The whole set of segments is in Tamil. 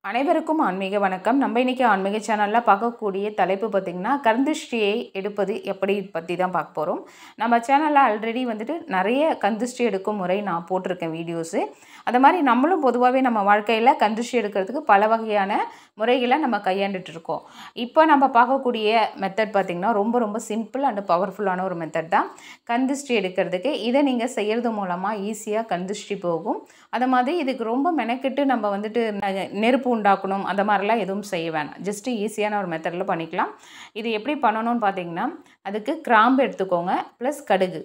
அனைவருக்கும் ஆன்மீக வணக்கம். நம்ம இன்னைக்கு ஆன்மீக சேனலில் பார்க்கக்கூடிய தலைப்பு பார்த்திங்கன்னா, கண்திஷ்டியை எடுப்பது எப்படி பற்றி தான் பார்க்க போகிறோம். நம்ம சேனலில் ஆல்ரெடி நிறைய கண்திஷ்டி எடுக்கும் முறை நான் போட்டிருக்கேன் வீடியோஸு. அது மாதிரி நம்மளும் பொதுவாகவே நம்ம வாழ்க்கையில் கண்திஷ்டி எடுக்கிறதுக்கு பல வகையான முறைகளை நம்ம கையாண்டுட்டு இருக்கோம். இப்போ நம்ம பார்க்கக்கூடிய மெத்தட் பார்த்திங்கன்னா ரொம்ப ரொம்ப சிம்பிள் அண்ட் பவர்ஃபுல்லான ஒரு மெத்தட் தான் கண்திஷ்டி எடுக்கிறதுக்கு. இதை நீங்கள் செய்கிறது மூலமாக ஈஸியாக கண்திஷ்டி போகும். அது மாதிரி இதுக்கு ரொம்ப மெனக்கிட்டு நம்ம நெருப்பு உண்டாக்கணும் அந்த மாதிரிலாம் எதுவும் செய்ய வேணாம். ஜஸ்ட்டு ஈஸியான ஒரு மெத்தடில் பண்ணிக்கலாம். இது எப்படி பண்ணணும்னு பார்த்தீங்கன்னா, அதுக்கு கிராம்பு எடுத்துக்கோங்க, ப்ளஸ் கடுகு.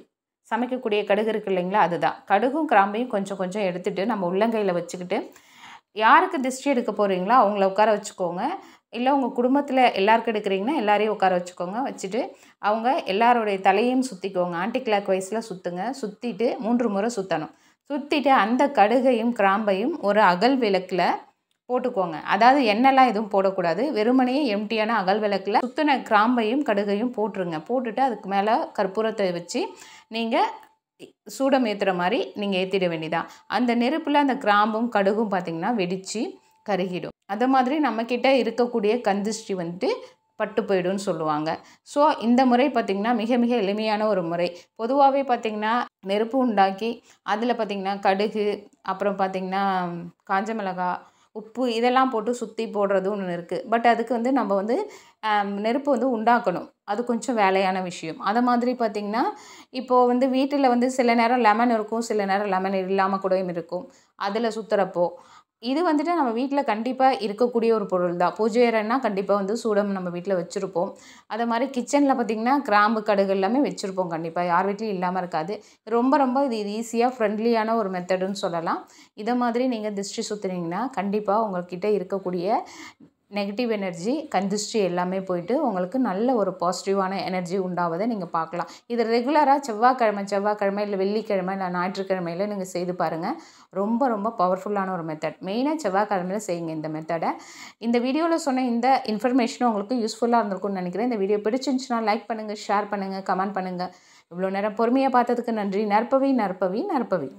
சமைக்கக்கூடிய கடுகு இருக்குது இல்லைங்களா, அதுதான். கடுகும் கிராம்பையும் கொஞ்சம் கொஞ்சம் எடுத்துகிட்டு நம்ம உள்ளங்கையில் வச்சுக்கிட்டு, யாருக்கு திஷ்டி எடுக்க போகிறீங்களோ அவங்கள உட்கார வச்சுக்கோங்க. இல்லை உங்கள் குடும்பத்தில் எல்லாருக்கும் எடுக்கிறீங்கன்னா எல்லாரையும் உட்கார வச்சுக்கோங்க. வச்சுட்டு அவங்க எல்லாருடைய தலையையும் சுற்றிக்கோங்க. ஆன்டி கிளாக் வைஸில் சுற்றுங்க. சுற்றிட்டு 3 முறை சுற்றணும். சுற்றிட்டு அந்த கடுகையும் கிராம்பையும் ஒரு அகல் விளக்கில் போட்டுக்கோங்க. அதாவது எண்ணெய்லாம் எதுவும் போடக்கூடாது. வெறுமனையே எம்டியான அகல் விளக்கில் சுற்றின கிராம்பையும் கடுகையும் போட்டுருங்க. போட்டுட்டு அதுக்கு மேலே கற்பூரத்தை வச்சு நீங்கள் சூடம் ஏற்றுற மாதிரி நீங்கள் ஏற்றிட வேண்டியதான். அந்த நெருப்பில் அந்த கிராம்பும் கடுகும் பார்த்திங்கன்னா வெடித்து கருகிடும். அது மாதிரி நம்மக்கிட்ட இருக்கக்கூடிய கண்திஷ்டி பட்டு போயிடும்னு சொல்லுவாங்க. ஸோ இந்த முறை பார்த்திங்கன்னா மிக மிக எளிமையான ஒரு முறை. பொதுவாகவே பார்த்திங்கன்னா நெருப்பு உண்டாக்கி அதில் பார்த்திங்கன்னா கடுகு, அப்புறம் பார்த்திங்கன்னா காஞ்ச மிளகாய், உப்பு இதெல்லாம் போட்டு சுற்றி போடுறது ஒன்று இருக்குது. பட் அதுக்கு நம்ம நெருப்பு உண்டாக்கணும். அது கொஞ்சம் வேலையான விஷயம். அதை மாதிரி பார்த்திங்கன்னா இப்போது வீட்டில் சில நேரம் லெமன் இருக்கும், சில நேரம் லெமன் இல்லாமல் கூட இருக்கும். அதில் சுற்றுறப்போ இது நம்ம வீட்டில் கண்டிப்பாக இருக்கக்கூடிய ஒரு பொருள் தான். பூஜை அறைன்னா கண்டிப்பாக சூடம் நம்ம வீட்டில் வச்சுருப்போம். அதை மாதிரி கிச்சனில் பார்த்திங்கன்னா கிராம்பு கடுகு எல்லாமே வச்சுருப்போம். கண்டிப்பாக யார் வீட்லையும் இல்லாமல் இருக்காது. ரொம்ப ரொம்ப இது ஈஸியாக ஃப்ரெண்ட்லியான ஒரு மெத்தடுன்னு சொல்லலாம். இதை மாதிரி நீங்கள் திஷ்டி சுற்றுனீங்கன்னா கண்டிப்பாக உங்கள்கிட்ட இருக்கக்கூடிய நெகட்டிவ் எனர்ஜி, கண்திஷ்டி எல்லாமே போயிட்டு உங்களுக்கு நல்ல ஒரு பாசிட்டிவான எனர்ஜி உண்டாவதை நீங்கள் பார்க்கலாம். இது ரெகுலராக செவ்வாய்க்கிழமை இல்லை வெள்ளிக்கிழமை இல்லை ஞாயிற்றுக்கிழமையில் நீங்கள் செய்து பாருங்கள். ரொம்ப ரொம்ப பவர்ஃபுல்லான ஒரு மெத்தட். மெயினாக செவ்வாய்க்கிழமையில் செய்யுங்க இந்த மெத்தடை. இந்த வீடியோவில் சொன்ன இந்த இன்ஃபர்மேஷனும் உங்களுக்கு யூஸ்ஃபுல்லாக இருந்திருக்கும்னு நினைக்கிறேன். இந்த வீடியோ பிடிச்சிருந்துச்சுன்னா லைக் பண்ணுங்கள், ஷேர் பண்ணுங்கள், கமெண்ட் பண்ணுங்கள். இவ்வளோ நேரம் பொறுமையாக பார்த்ததுக்கு நன்றி. நற்பவி நற்பவி நற்பவி.